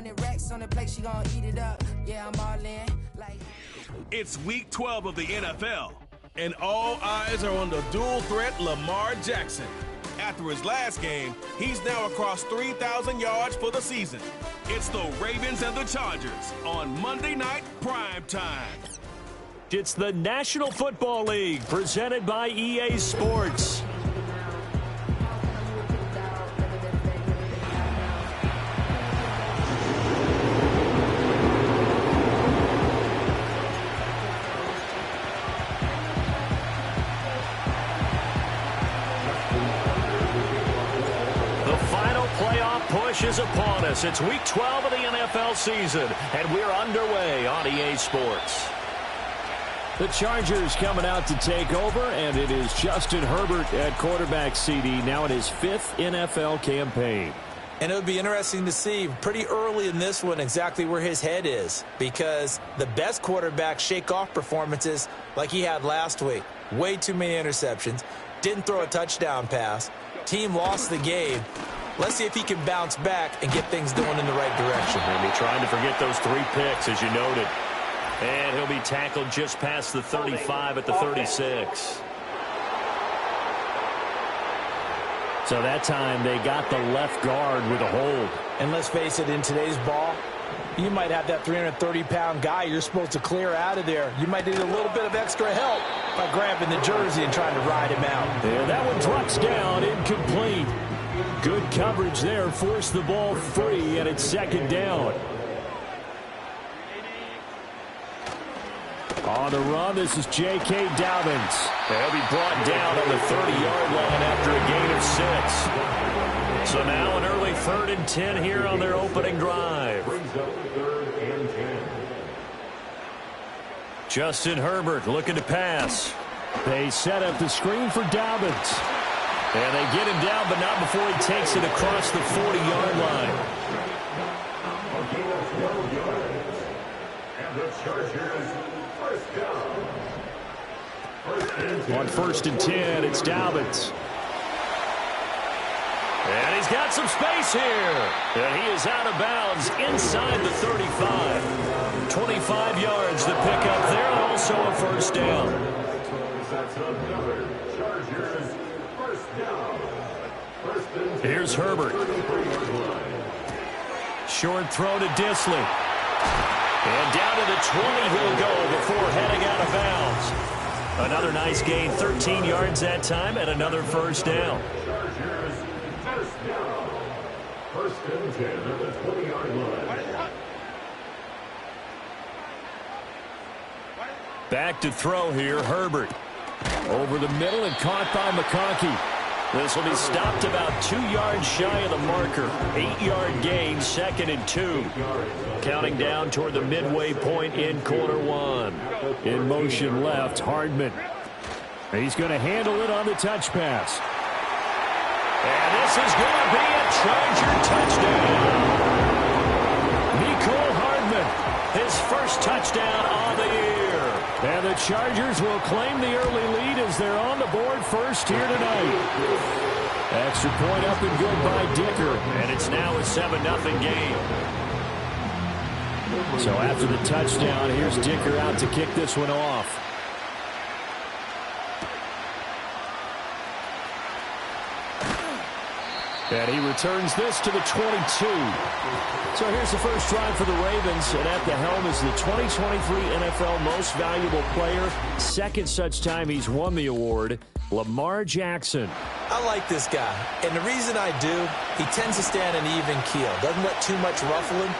100 racks on the plate, she gon' eat it up. Yeah, I'm all in. Like. It's week 12 of the NFL, and all eyes are on the dual threat Lamar Jackson. After his last game, he's now across 3,000 yards for the season. It's the Ravens and the Chargers on Monday Night Prime Time. It's the National Football League presented by EA Sports. Is upon us. It's week 12 of the NFL season, and we're underway on EA Sports. The Chargers coming out to take over, and it is Justin Herbert at quarterback CD, now in his 5th NFL campaign. And it would be interesting to see pretty early in this one exactly where his head is, because the best quarterbacks shake off performances like he had last week. Way too many interceptions. Didn't throw a touchdown pass. Team lost the game. Let's see if he can bounce back and get things going in the right direction. Maybe trying to forget those 3 picks, as you noted. And he'll be tackled just past the 35 at the 36. So that time they got the left guard with a hold. And let's face it, in today's ball, you might have that 330-pound guy you're supposed to clear out of there. You might need a little bit of extra help by grabbing the jersey and trying to ride him out. And that one drops down, incomplete. Good coverage there, forced the ball free, and it's second down. On the run, this is J.K. Dobbins. They'll be brought down on the 30-yard line after a gain of 6. So now an early 3rd and 10 here on their opening drive. Justin Herbert looking to pass. They set up the screen for Dobbins. And they get him down, but not before he takes it across the 40-yard line. On 1st and 10, it's Dobbins. And he's got some space here. And he is out of bounds inside the 35. 25 yards to pick up there, and also a 1st down. Here's Herbert. Short throw to Dissly. And down to the 20 he'll go before heading out of bounds. Another nice gain, 13 yards that time, and another 1st down. Back to throw here, Herbert. Over the middle and caught by McConkey. This will be stopped about 2 yards shy of the marker. 8-yard gain, 2nd and 2. Counting down toward the midway point in quarter 1. In motion left, Hardman. He's going to handle it on the touch pass. And this is going to be a Charger touchdown. Mecole Hardman, his 1st touchdown on the year. And the Chargers will claim the early lead as they're on the board first here tonight. Extra point up and good by Dicker. And it's now a 7-0 game. So after the touchdown, here's Dicker out to kick this one off. And he returns this to the 22. So here's the first drive for the Ravens. And at the helm is the 2023 NFL Most Valuable Player. 2nd such time he's won the award, Lamar Jackson. I like this guy. And the reason I do, he tends to stand an even keel. Doesn't let too much ruffle him.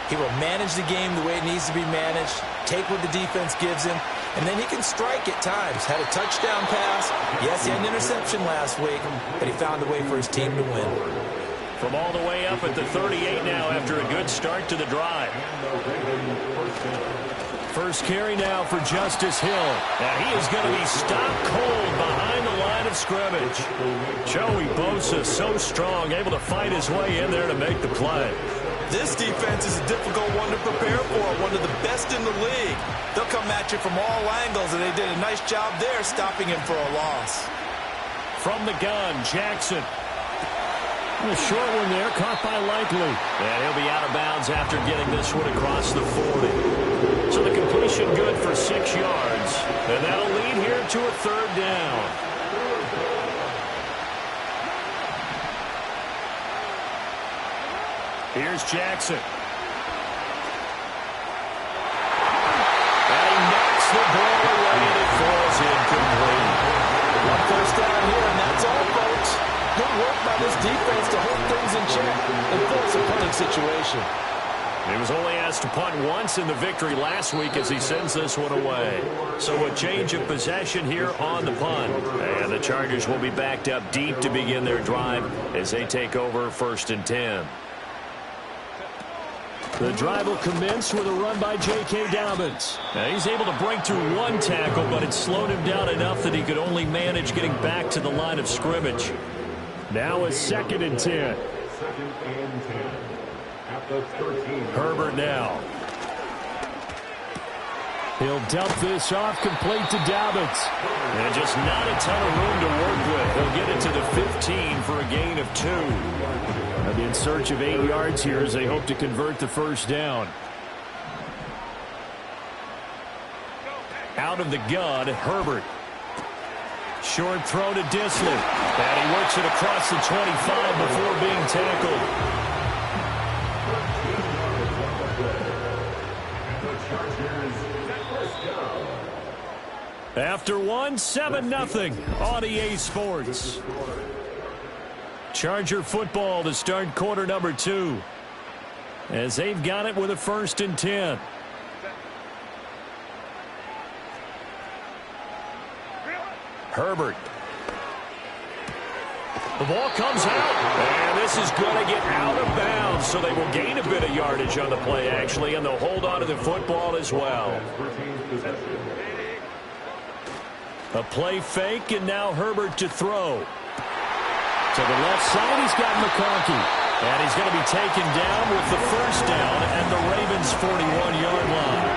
He will manage the game the way it needs to be managed, take what the defense gives him, and then he can strike at times. Had a touchdown pass. Yes, he had an interception last week, but he found a way for his team to win. From all the way up at the 38 now after a good start to the drive. First carry now for Justice Hill. And he is going to be stopped cold behind the line of scrimmage. Joey Bosa, so strong, able to fight his way in there to make the play. This defense is a difficult one to prepare for, one of the best in the league. They'll come at you from all angles, and they did a nice job there stopping him for a loss. From the gun, Jackson. A short one there, caught by Likely. And he'll be out of bounds after getting this one across the 40. So the completion good for 6 yards. And that'll lead here to a 3rd down. Here's Jackson. And he knocks the ball away and it falls incomplete. One first down here, and that's all, folks. Good work by this defense to hold things in check and force a punting situation. He was only asked to punt once in the victory last week as he sends this one away. So a change of possession here on the punt. And the Chargers will be backed up deep to begin their drive as they take over 1st and 10. The drive will commence with a run by J.K. Dobbins. Now he's able to break through one tackle, but it slowed him down enough that he could only manage getting back to the line of scrimmage. Now a 2nd and 10. 2nd and 10. At the 13. Herbert now. He'll dump this off complete to Dobbins. And just not a ton of room to work with. He'll get it to the 15 for a gain of 2. And in search of 8 yards here as they hope to convert the 1st down. Out of the gun, Herbert. Short throw to Dissly. And he works it across the 25 before being tackled. After one, 7-0 on EA Sports. Charger football to start quarter number 2. As they've got it with a 1st and 10. Herbert. The ball comes out. And this is going to get out of bounds, so they will gain a bit of yardage on the play, actually, and they'll hold on to the football as well. A play fake, and now Herbert to throw. To the left side, he's got McConkey. And he's going to be taken down with the 1st down at the Ravens' 41-yard line.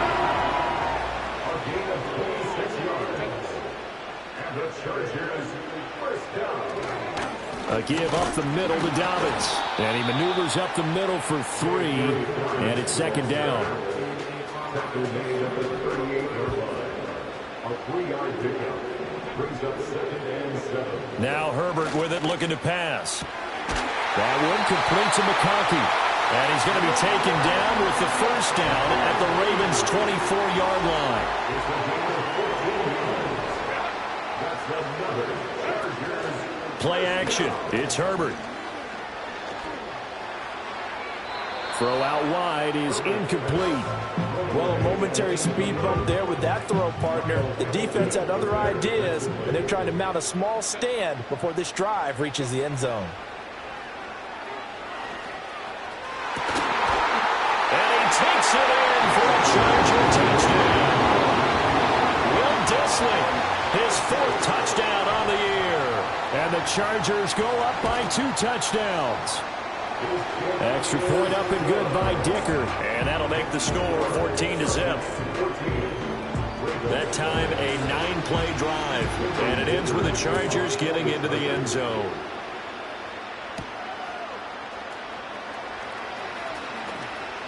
A gain of 26 yards. And the Chargers' 1st down. A give up the middle to Dobbins. And he maneuvers up the middle for 3. And it's 2nd down. Tackle made at the 38-yard line. A 3-yard pickup. Brings up 2nd and 7. Now Herbert with it, looking to pass. That one complete to McConkey. And he's going to be taken down with the 1st down at the Ravens' 24-yard line. Play action. It's Herbert. Throw out wide is incomplete. Well, a momentary speed bump there with that throw, partner. The defense had other ideas, and they're trying to mount a small stand before this drive reaches the end zone. And he takes it in for a Charger touchdown. Will Dissly, his 4th touchdown on the year. And the Chargers go up by 2 touchdowns. Extra point up and good by Dicker. And that'll make the score 14-0. That time a 9-play drive. And it ends with the Chargers getting into the end zone.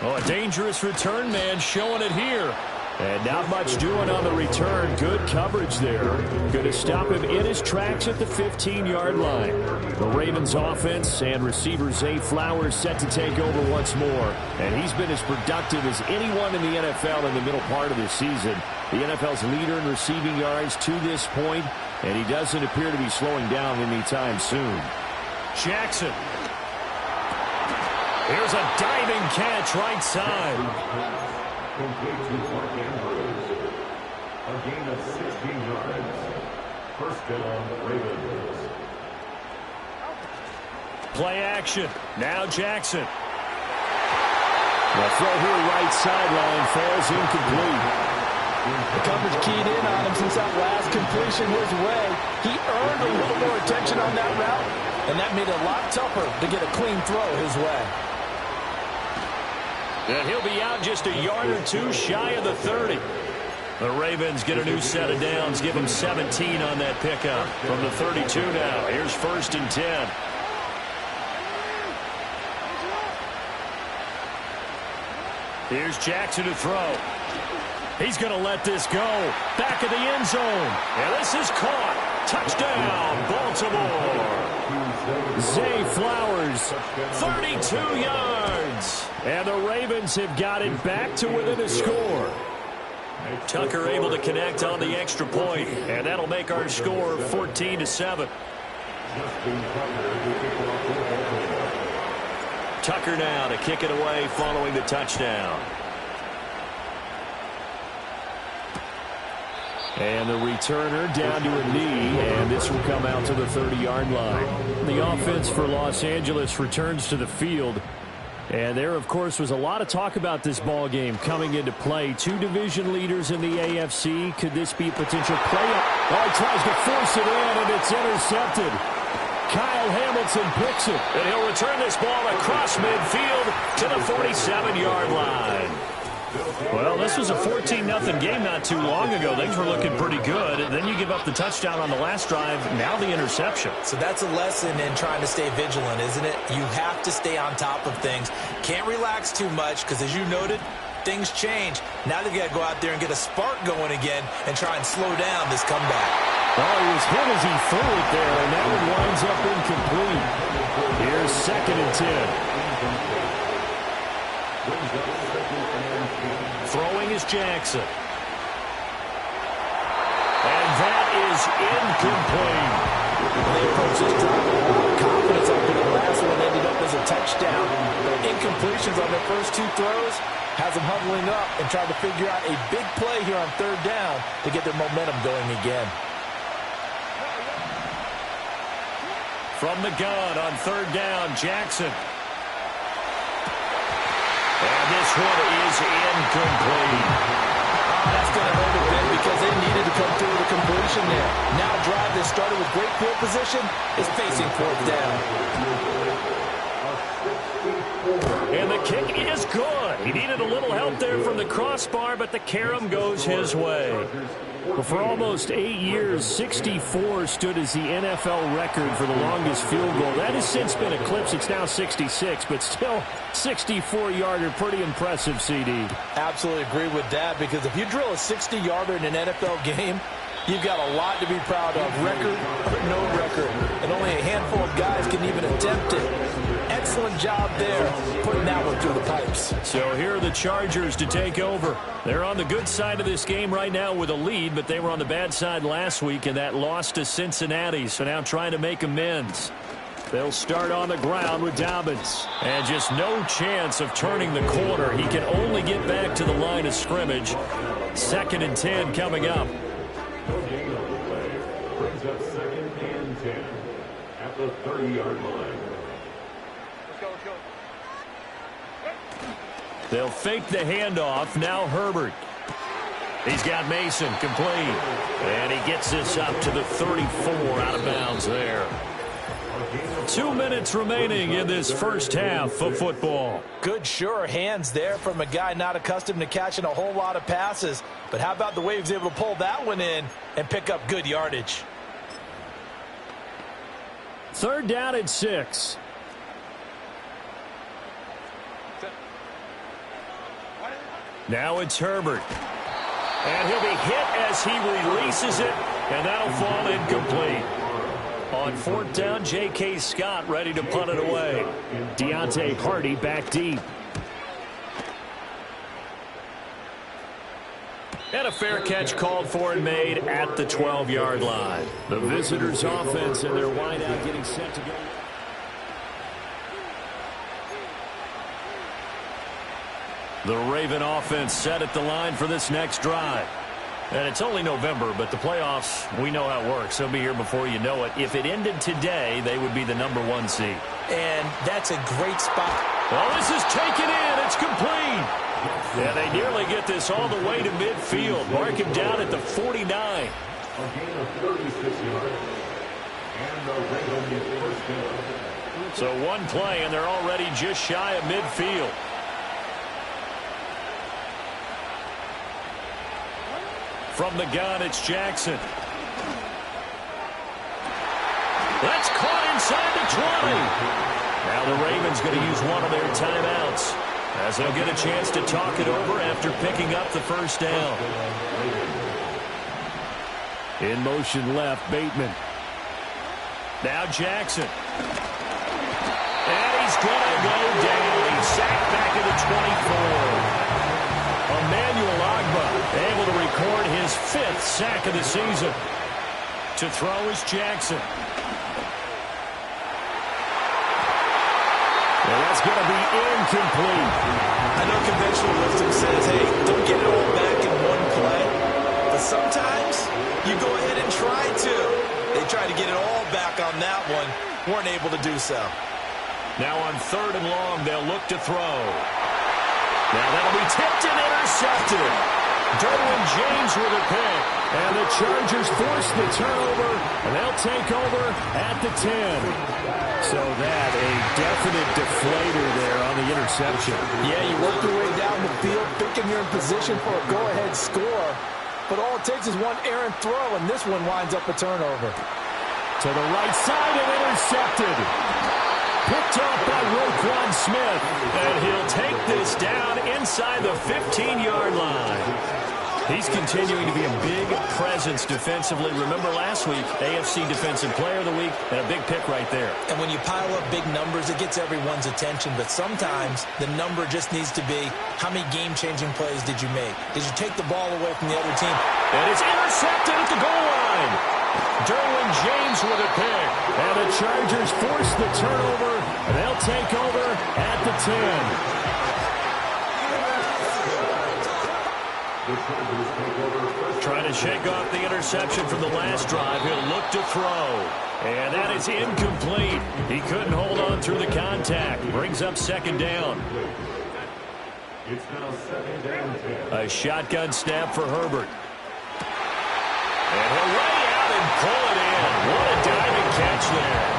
Oh, a dangerous return man showing it here. And not much doing on the return. Good coverage there. Going to stop him in his tracks at the 15-yard line. The Ravens offense and receiver Zay Flowers set to take over once more. And he's been as productive as anyone in the NFL in the middle part of the season. The NFL's leader in receiving yards to this point, and he doesn't appear to be slowing down anytime soon. Jackson. Here's a diving catch right side. Complete to Mark Andrews. A gain of 16 yards. 1st down, Ravens. Play action. Now Jackson. The throw here right sideline falls incomplete. The coverage keyed in on him since that last completion his way. He earned a little more attention on that route, and that made it a lot tougher to get a clean throw his way. And he'll be out just a yard or 2 shy of the 30. The Ravens get a new set of downs, give them 17 on that pickup. From the 32 now, here's 1st and 10. Here's Jackson to throw. He's going to let this go. Back of the end zone. And this is caught. Touchdown, Baltimore. Zay Flowers, 32 yards. And the Ravens have got it back to within a score. Tucker able to connect on the extra point, and that'll make our score 14-7. Tucker now to kick it away following the touchdown. And the returner down to a knee, and this will come out to the 30-yard line. The offense for Los Angeles returns to the field. And there, of course, was a lot of talk about this ball game coming into play. Two division leaders in the AFC. Could this be a potential playoff? Oh, he tries to force it in, and it's intercepted. Kyle Hamilton picks it. And he'll return this ball across midfield to the 47-yard line. Well, this was a 14-0 game not too long ago. Things were looking pretty good. And then you give up the touchdown on the last drive. Now the interception. So that's a lesson in trying to stay vigilant, isn't it? You have to stay on top of things. Can't relax too much because, as you noted, things change. Now they've got to go out there and get a spark going again and try and slow down this comeback. Well, he was hit as he threw it there, and that one winds up incomplete. Here's 2nd and 10. Throwing is Jackson. And that is incomplete. They approach this drive with a lot of confidence after the last one ended up as a touchdown. Their incompletions on their first two throws has them huddling up and trying to figure out a big play here on 3rd down to get their momentum going again. From the gun on 3rd down, Jackson. And this one is incomplete. That's going to hurt a bit because they needed to come through with a completion there. Now a drive that started with great field position is facing 4th down. And the kick is good. He needed a little help there from the crossbar, but the carom goes his way. Well, for almost 8 years, 64 stood as the NFL record for the longest field goal. That has since been eclipsed. It's now 66, but still 64-yarder. Pretty impressive, CD. Absolutely agree with that, because if you drill a 60-yarder in an NFL game, you've got a lot to be proud of. Record or no record. And only a handful of guys can even attempt it. Excellent job there, putting that one through the pipes. So here are the Chargers to take over. They're on the good side of this game right now with a lead, but they were on the bad side last week in that loss to Cincinnati, so now trying to make amends. They'll start on the ground with Dobbins. And just no chance of turning the corner. He can only get back to the line of scrimmage. 2nd and 10 coming up. Brings up 2nd and 10 at the 30-yard line. They'll fake the handoff. Now Herbert. He's got Mason complete. And he gets this up to the 34 out of bounds there. 2 minutes remaining in this first half of football. Good, sure hands there from a guy not accustomed to catching a whole lot of passes. But how about the way he was able to pull that one in and pick up good yardage? 3rd down and 6. Now it's Herbert. And he'll be hit as he releases it, and that'll fall incomplete. On 4th down, J.K. Scott ready to punt it away. Deontay Hardy back deep. And a fair catch called for and made at the 12-yard line. The visitors' offense and their wideout getting set to go. The Raven offense set at the line for this next drive. And it's only November, but the playoffs, we know how it works. They'll be here before you know it. If it ended today, they would be the #1 seed. And that's a great spot. Well, this is taken in. It's complete. Yeah, they nearly get this all the way to midfield. Mark him down at the 49. A gain of 36 yards. And the Ravens first down. So one play, and they're already just shy of midfield. From the gun, it's Jackson. That's caught inside the 20. Now the Ravens going to use one of their timeouts. as they'll get a chance to talk it over after picking up the first down. In motion left, Bateman. Now Jackson. And he's going to go down. He's sacked back at the 24. Emmanuel Ogbah able to record his 5th sack of the season. To throw is Jackson. And that's going to be incomplete. I know conventional wisdom says, hey, don't get it all back in one play. But sometimes you go ahead and try to. They tried to get it all back on that one. Weren't able to do so. Now on 3rd and long, they'll look to throw. Now that'll be tipped and intercepted. Derwin James with a pick. And the Chargers force the turnover, and they'll take over at the 10. So that, a definite deflator there on the interception. Yeah, you work your way down the field, thinking you're in position for a go-ahead score. But all it takes is one errant throw, and this one winds up a turnover. To the right side and intercepted. Picked off by Roquan Smith. And he'll take this down inside the 15-yard line. He's continuing to be a big presence defensively. Remember last week, AFC Defensive Player of the Week, and a big pick right there. And when you pile up big numbers, it gets everyone's attention. But sometimes the number just needs to be, how many game-changing plays did you make? Did you take the ball away from the other team? And it's intercepted at the goal line. Derwin James with a pick. And the Chargers force the turnover, and they'll take over at the 10. Trying to shake off the interception from the last drive. He'll look to throw. And that is incomplete. He couldn't hold on through the contact. Brings up 2nd down. It's now 2nd down 10. A shotgun snap for Herbert. And he'll lay out and pull it in. What a diving catch there.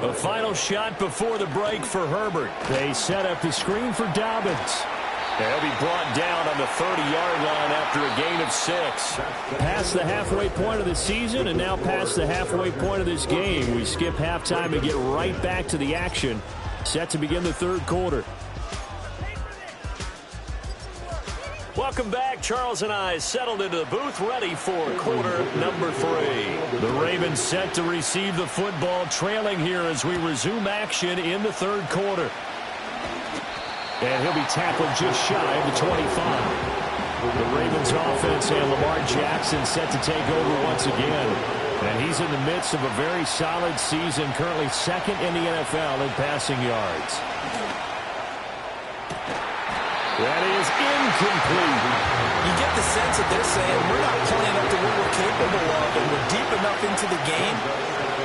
A final shot before the break for Herbert. They set up the screen for Dobbins. He'll be brought down on the 30-yard line after a gain of 6. Past the halfway point of the season and now past the halfway point of this game. We skip halftime and get right back to the action. Set to begin the 3rd quarter. Welcome back. Charles and I settled into the booth, ready for quarter number 3. The Ravens set to receive the football, trailing here as we resume action in the 3rd quarter. And he'll be tackled just shy of the 25. The Ravens offense and Lamar Jackson set to take over once again. And he's in the midst of a very solid season, currently 2nd in the NFL in passing yards. That is incomplete. You get the sense that they're saying we're not playing up to what we're capable of, and we're deep enough into the game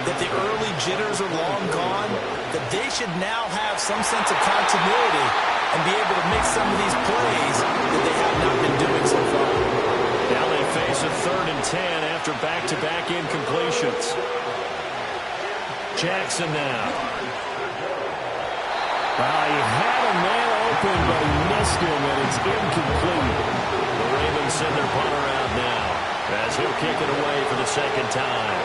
that the early jitters are long gone, that they should now have some sense of continuity and be able to make some of these plays that they have not been doing so far. Now they face a 3rd and 10 after back-to-back incompletions. Jackson now. He had a man open, but he missed him, and it's incomplete. The Ravens send their punter out now as he'll kick it away for the 2nd time.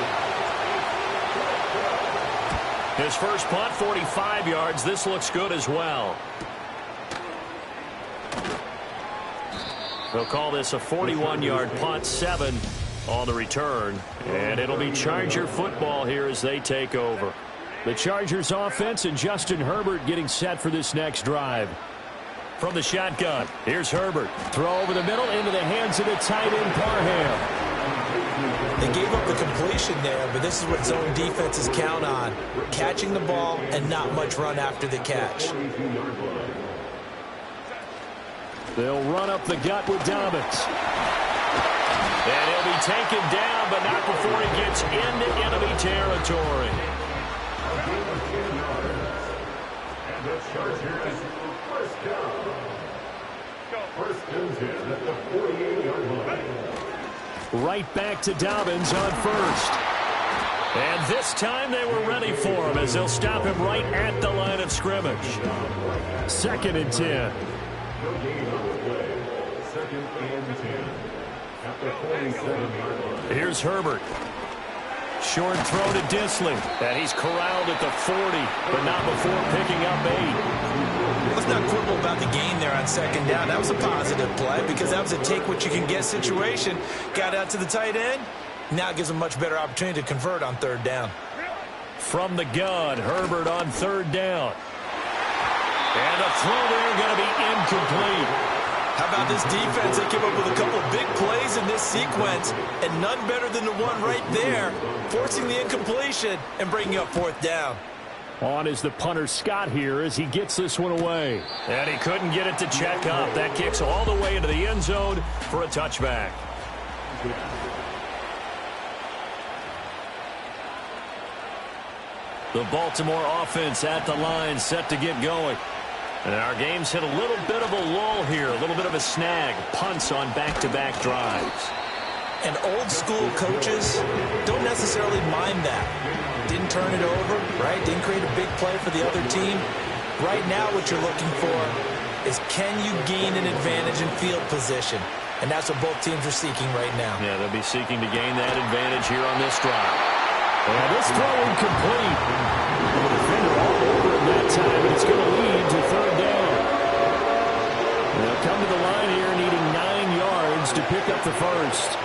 His first punt, 45 yards. This looks good as well. They'll call this a 41-yard punt, 7 on the return. And it'll be Charger football here as they take over. The Chargers offense and Justin Herbert getting set for this next drive. From the shotgun, here's Herbert. Throw over the middle into the hands of the tight end, Parham. They gave up the completion there, but this is what zone defenses count on. Catching the ball and not much run after the catch. They'll run up the gut with Dobbins. And he'll be taken down, but not before he gets into enemy territory. And the Chargers first down. First and 10 at the 48-yard line. Right back to Dobbins on first. And this time they were ready for him as they'll stop him right at the line of scrimmage. 2nd and 10. No gain on the play. 2nd and 10. Here's Herbert. Short throw to Dissly. And he's corralled at the 40, but not before picking up 8. Let's not quibble about the gain there on second down. That was a positive play because that was a take-what-you-can-get situation. Got out to the tight end. Now it gives him a much better opportunity to convert on third down. From the gun, Herbert on third down. And the throw there going to be incomplete. How about this defense? They came up with a couple of big plays in this sequence, and none better than the one right there, forcing the incompletion and bringing up fourth down. On is the punter Scott here as he gets this one away. And he couldn't get it to check up. That kicks all the way into the end zone for a touchback. The Baltimore offense at the line, set to get going. And our game's hit a little bit of a lull here, a little bit of a snag. Punts on back-to-back drives. And old-school coaches don't necessarily mind that. Didn't turn it over, right? Didn't create a big play for the other team. Right now what you're looking for is can you gain an advantage in field position? And that's what both teams are seeking right now. Yeah, they'll be seeking to gain that advantage here on this drive. And this throw incomplete. The defender all over him that time, and it's going to lead to third down. They'll come to the line here needing 9 yards to pick up the first.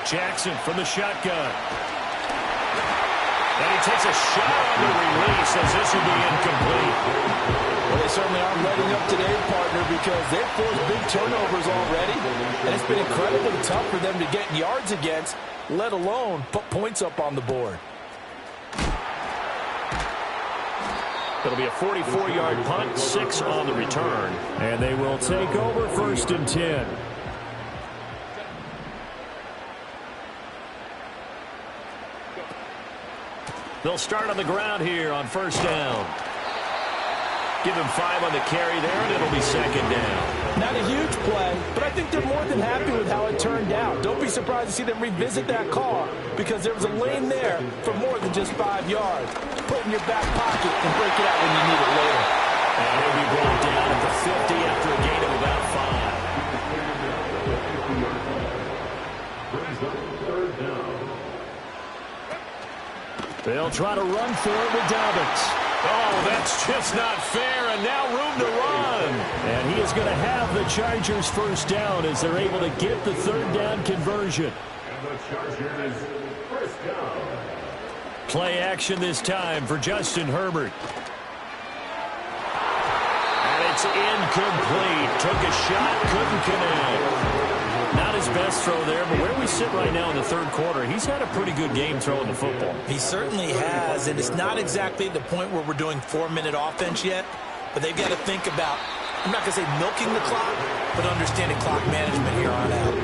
Jackson from the shotgun. And he takes a shot on the release as this will be incomplete. Well, they certainly aren't letting up today, partner, because they've forced big turnovers already, and it's been incredibly tough for them to get yards against, let alone put points up on the board. It'll be a 44-yard punt, 6 on the return. And they will take over first and 10. They'll start on the ground here on first down. Give him 5 on the carry there, and it'll be second down. Not a huge play, but I think they're more than happy with how it turned out. Don't be surprised to see them revisit that call because there was a lane there for more than just 5 yards. Put it in your back pocket and break it out when you need it later. And he'll be brought down at the 50 after a gain of about 5. They'll try to run for it with Dobbins. Oh, that's just not fair, and now room to run. And he is going to have the Chargers first down as they're able to get the third down conversion. And the Chargers first down. Play action this time for Justin Herbert. And it's incomplete. Took a shot, couldn't connect. Not his best throw there, but where we sit right now in the third quarter, he's had a pretty good game throwing the football. He certainly has, and it's not exactly at the point where we're doing 4-minute offense yet, but they've got to think about, I'm not going to say milking the clock, but understanding clock management here on out.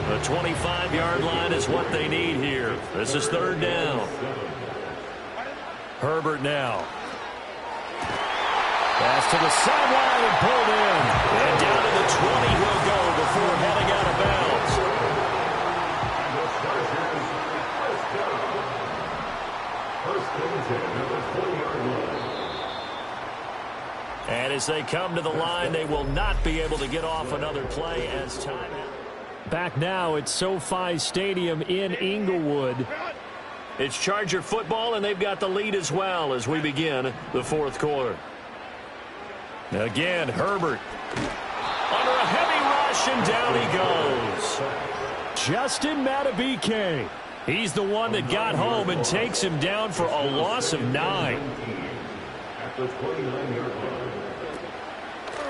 The 25-yard line is what they need here. This is third down. Herbert now. Pass to the sideline and pulled in. And down to the 20 he'll go before heading out of bounds. And as they come to the line, they will not be able to get off another play as time. Back now at SoFi Stadium in Inglewood. It's Charger football, and they've got the lead as well as we begin the fourth quarter. Again, Herbert under a heavy rush, and down he goes. Justin Madubuike. He's the one that got home and takes him down for a loss of 9.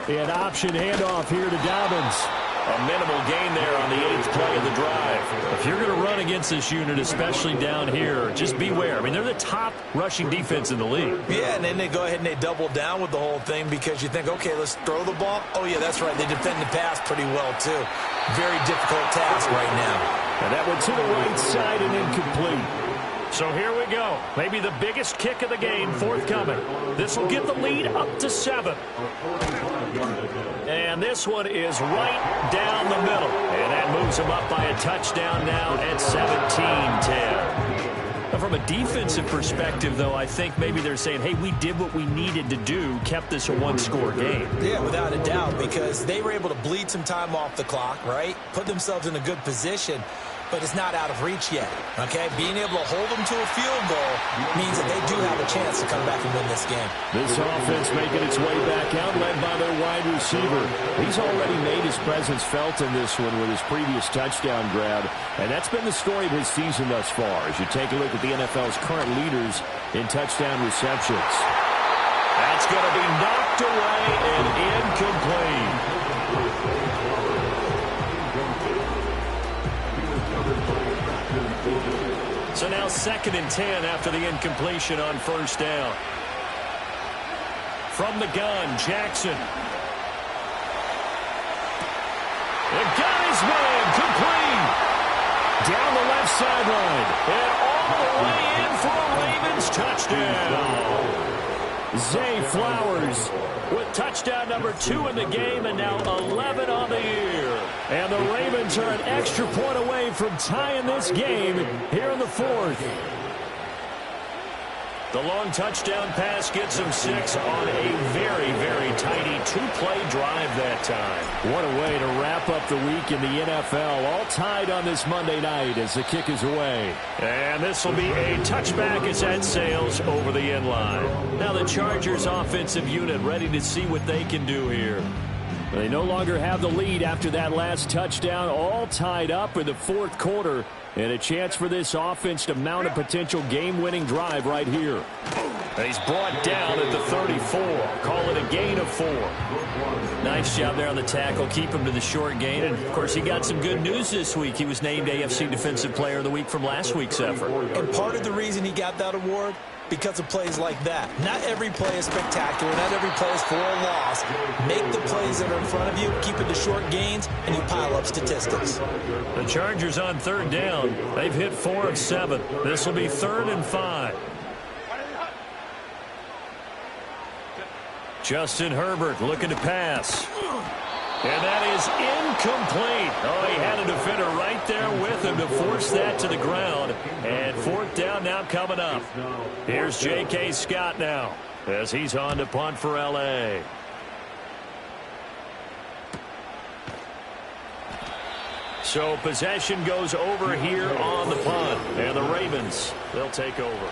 An option handoff here to Dobbins. A minimal gain there on the 8th play of the drive. If you're going to run against this unit, especially down here, just beware. I mean, they're the top rushing defense in the league. Yeah, and then they go ahead and they double down with the whole thing because you think, okay, let's throw the ball. Oh, yeah, that's right. They defend the pass pretty well, too. Very difficult task right now. And that went to the right side and incomplete. So here we go. Maybe the biggest kick of the game forthcoming. This will get the lead up to 7. And this one is right down the middle. And that moves them up by a touchdown now at 17-10. From a defensive perspective, though, I think maybe they're saying, hey, we did what we needed to do, kept this a one-score game. Yeah, without a doubt, because they were able to bleed some time off the clock, right? Put themselves in a good position, but it's not out of reach yet, okay? Being able to hold them to a field goal means that they do have a chance to come back and win this game. This offense making its way back out, led by their wide receiver. He's already made his presence felt in this one with his previous touchdown grab, and that's been the story of his season thus far as you take a look at the NFL's current leaders in touchdown receptions. That's going to be knocked away and incomplete. So now 2nd and 10 after the incompletion on first down. From the gun, Jackson. And got his man complete. Down the left sideline. And all the way in for a Ravens touchdown. Zay Flowers with touchdown number 2 in the game and now 11 on the year. And the Ravens are an extra point away from tying this game here in the 4th. The long touchdown pass gets him 6 on a very, very tidy 2-play drive that time. What a way to wrap up the week in the NFL. All tied on this Monday night as the kick is away. And this will be a touchback as that sails over the end line. Now the Chargers offensive unit ready to see what they can do here. They no longer have the lead after that last touchdown. All tied up in the 4th quarter. And a chance for this offense to mount a potential game-winning drive right here. And he's brought down at the 34. Call it a gain of 4. Nice job there on the tackle. Keep him to the short gain. And, of course, he got some good news this week. He was named AFC Defensive Player of the Week from last week's effort. And part of the reason he got that award, because of plays like that. Not every play is spectacular. Not every play is for a loss. Make the plays that are in front of you, keep it to short gains, and you pile up statistics. The Chargers on 3rd down. They've hit 4 of 7. This will be 3rd and 5. Justin Herbert looking to pass. And that is incomplete. Oh, he had a defender right there with him to force that to the ground. And 4th down now coming up. Here's J.K. Scott now as he's on to punt for L.A. So possession goes over here on the punt. And the Ravens, they'll take over.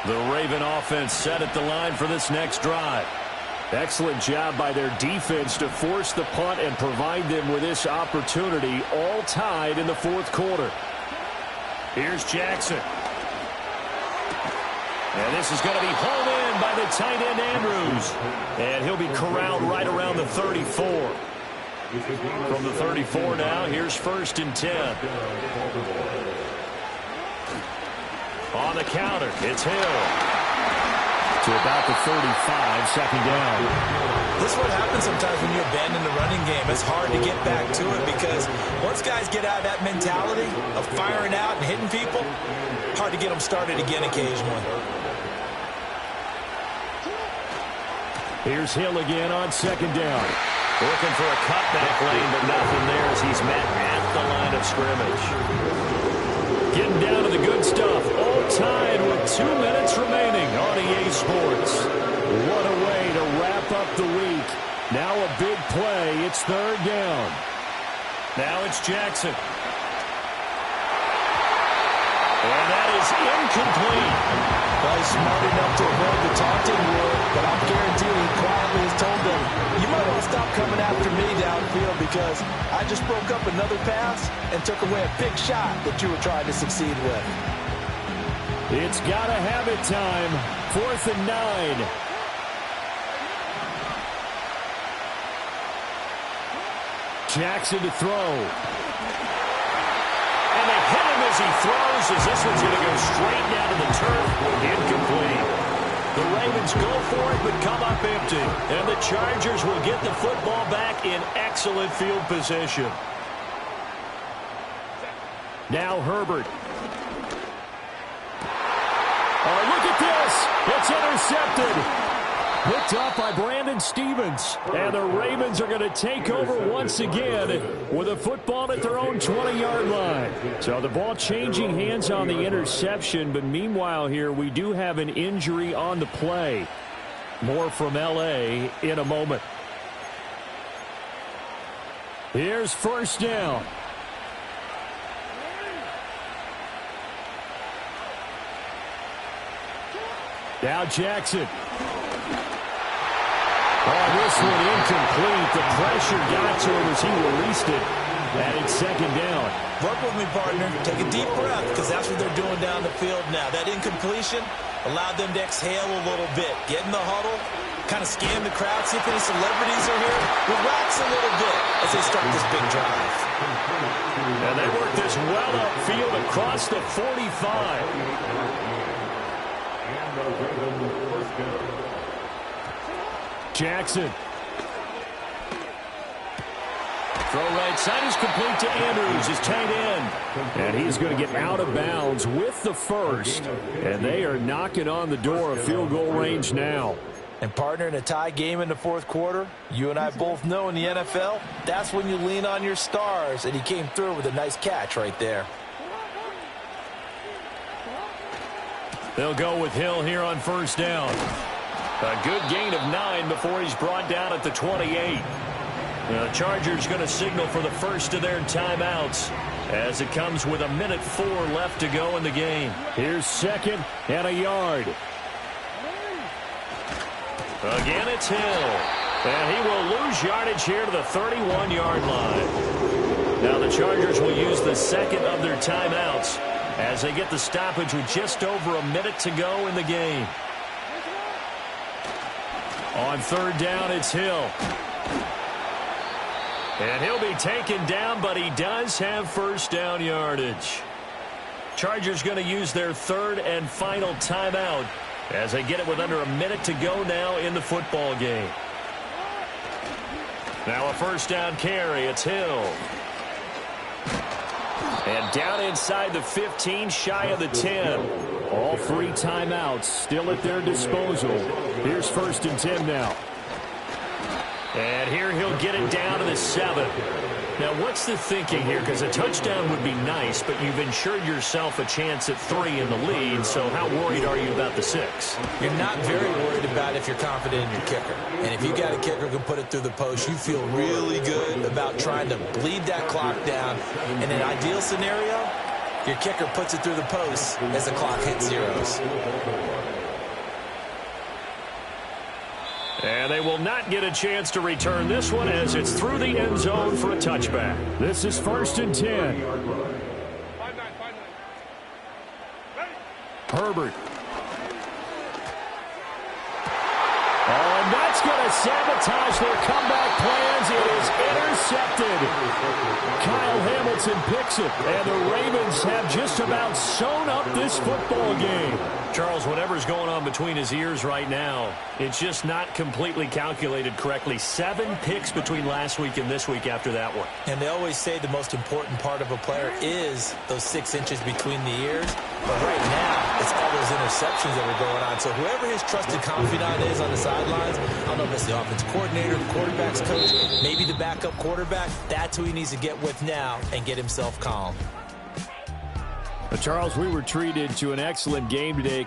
The Raven offense set at the line for this next drive. Excellent job by their defense to force the punt and provide them with this opportunity, all tied in the 4th quarter. Here's Jackson. And this is going to be hauled in by the tight end Andrews. And he'll be corralled right around the 34. From the 34 now, here's 1st and 10. On the counter, it's Hill. To about the 35, 2nd down. This is what happens sometimes when you abandon the running game. It's hard to get back to it because once guys get out of that mentality of firing out and hitting people, hard to get them started again occasionally. Here's Hill again on 2nd down. Looking for a cutback lane, but nothing there as he's met at the line of scrimmage. Getting down to the good stuff. All tied with 2 minutes remaining on EA Sports. What a way to wrap up the week. Now a big play. It's 3rd down. Now it's Jackson. And that is incomplete. Well, he's smart enough to avoid the taunting rule, but I'm guaranteeing he quietly has told them, you might want to stop coming after me downfield because I just broke up another pass and took away a big shot that you were trying to succeed with. It's got to have it time. 4th and 9. Jackson to throw. And they hit him as he throws as this one's going to go straight down to the turf. Incomplete. The Ravens go for it but come up empty. And the Chargers will get the football back in excellent field position. Now Herbert. Oh, look at this. It's intercepted. Picked up by Brandon Stevens. And the Ravens are going to take over once again with a football at their own 20-yard line. So the ball changing hands on the interception, but meanwhile here we do have an injury on the play. More from L.A. in a moment. Here's first down. Now Jackson. Oh, this one incomplete. The pressure got to him as he released it. And it's second down. Work with me, partner. Take a deep breath, because that's what they're doing down the field now. That incompletion allowed them to exhale a little bit. Get in the huddle, kind of scan the crowd, see if any celebrities are here. Relax a little bit as they start this big drive. And they work this well upfield across the 45. Jackson. Throw right side is complete to Andrews, his tight end. And he's going to get out of bounds with the first. And they are knocking on the door of field goal range now. And partner, in a tie game in the fourth quarter, you and I both know in the NFL, that's when you lean on your stars. And he came through with a nice catch right there. They'll go with Hill here on first down. A good gain of 9 before he's brought down at the 28. The Chargers going to signal for the first of their timeouts as it comes with 1:04 left to go in the game. Here's second and a yard. Again, it's Hill. And he will lose yardage here to the 31-yard line. Now the Chargers will use the second of their timeouts as they get the stoppage with just over a minute to go in the game. On third down, it's Hill. And he'll be taken down, but he does have first down yardage. Chargers going to use their third and final timeout as they get it with under a minute to go now in the football game. Now a first down carry. It's Hill. And down inside the 15, shy of the 10. All 3 timeouts still at their disposal. Here's first and 10 now. And here he'll get it down to the 7. Now, what's the thinking here? Because a touchdown would be nice, but you've ensured yourself a chance at 3 in the lead, so how worried are you about the 6? You're not very worried about if you're confident in your kicker. And if you got a kicker who can put it through the post, you feel really good about trying to bleed that clock down. In an ideal scenario, your kicker puts it through the post as the clock hits zeros. And they will not get a chance to return this one as it's through the end zone for a touchback. This is first and 10. Herbert. Oh, and that's going to sabotage their comeback plans. It is intercepted. Kyle Hamilton picks it, and the Ravens have just about sewn up this football game. Charles, whatever's going on between his ears right now, it's just not completely calculated correctly. 7 picks between last week and this week after that one. And they always say the most important part of a player is those 6 inches between the ears. But right now, it's all those interceptions that are going on. So whoever his trusted confidant is on the sidelines, I don't know if it's the offensive coordinator, the quarterback's coach, maybe the backup quarterback, that's who he needs to get with now and get himself calm. Charles, we were treated to an excellent game today.